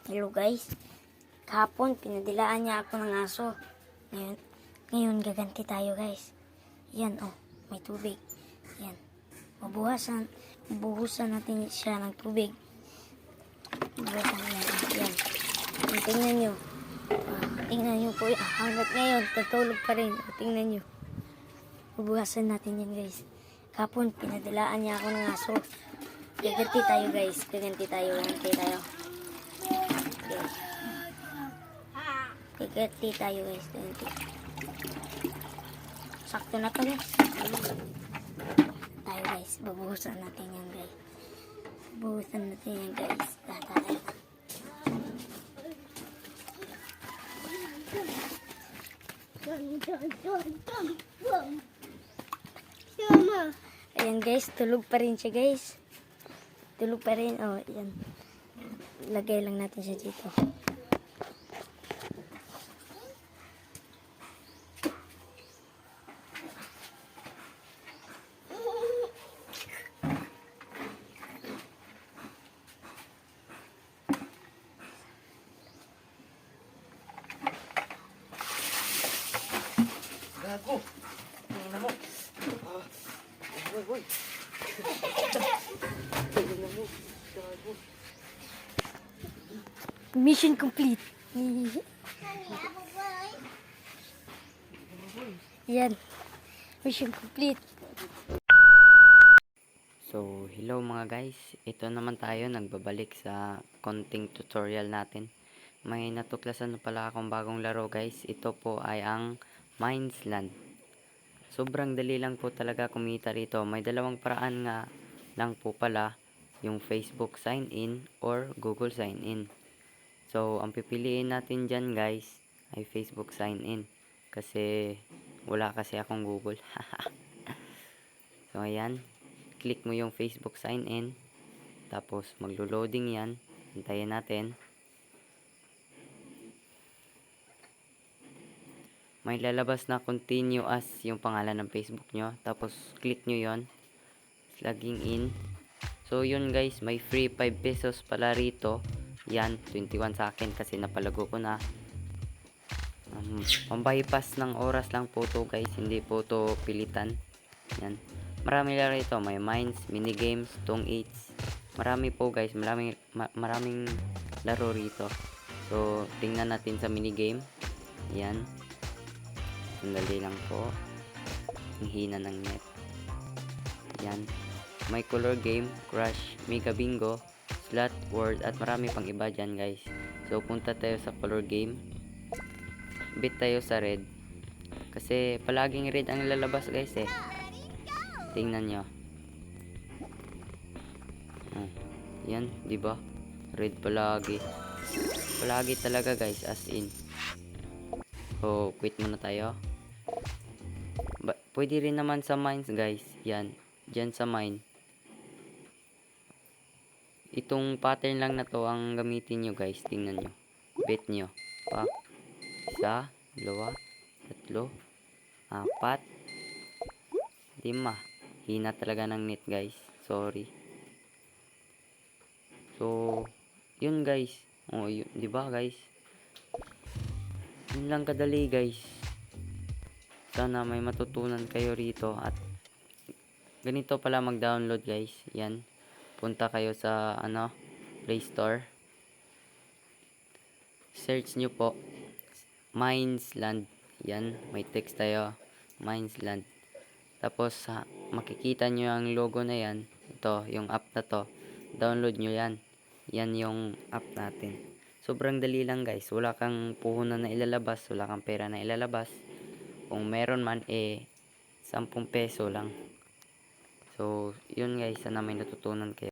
Hello guys. Kahapon, pinadilaan niya ako ng aso. Ngayon gaganti tayo guys. Yan oh, may tubig. Yan. Bubuhusan natin siya ng tubig. Bubuhusan yan. Yan. Tingnan nyo. Tingnan nyo po. Hanggat ngayon, tutulog pa rin. Tingnan nyo. Bubuhasan natin yan guys. Kahapon, pinadilaan niya ako ng aso. Gaganti tayo guys. Gaganti tayo. Gaganti tayo guys. Sakto na to guys. Tayo guys. Bubuhusan natin yan guys. Bubuhusan natin yan guys. Tayo. Ayan guys. Tulog pa rin siya guys. Tulog pa rin. Oh, ayan. Lagay lang natin siya dito. Gago! Tingnan mo! Uy! Tingnan mo! Gago! Mission complete. Yan. Mission complete. So, hello mga guys. Ito naman tayo, nagbabalik sa konting tutorial natin. May natuklasan na pala akong bagong laro guys. Ito po ay ang Minesland. Sobrang dali lang po talaga kumita rito. May dalawang paraan nga lang po pala. Yung Facebook sign in or Google sign in. So, ang pipiliin natin dyan guys ay Facebook sign in. Kasi wala kasi akong Google. So, ayan. Click mo yung Facebook sign in. Tapos, maglo-loading yan. Hintayin natin. May lalabas na continue as yung pangalan ng Facebook nyo. Tapos, click nyo yon. Logging in. So, yun guys. May free 5 pesos pala rito. Yan, 21 sa akin kasi napalago ko na. Pambypass ng oras lang po to guys. Hindi po to pilitan. Yan. Marami lang rito. May mines, minigames, tong 8. Marami po guys. Maraming laro rito. So, tingnan natin sa minigame. Yan. Sandali lang po. Ang hina ng net. Yan. May color game, crush, mega bingo, slot, word, at marami pang iba dyan guys. So, punta tayo sa color game. Bit tayo sa red. Kasi, palaging red ang lalabas guys eh. Tingnan nyo. Yan, diba? Red palagi. Palagi talaga guys, as in. So, quit muna tayo. Pwede rin naman sa mines guys. Yan. Diyan sa mine. Itong pattern lang na to ang gamitin nyo guys. Tingnan nyo. Bet nyo. Pak. 1, 2, 3, 4, 5. Hina talaga ng net guys. Sorry. So, yun guys. Oh, yun, diba guys? Yun lang kadali guys. Sana may matutunan kayo rito. At ganito pala mag-download guys. Yan. Punta kayo sa Play Store. Search nyo po Minesland. Yan, may text tayo. Minesland. Tapos makikita nyo ang logo na yan. Ito, yung app na to. Download nyo yan. Yan yung app natin. Sobrang dali lang guys. Wala kang puhunan na ilalabas. Wala kang pera na ilalabas. Kung meron man 10 peso lang. So, yun guys. Sana may natutunan kayo.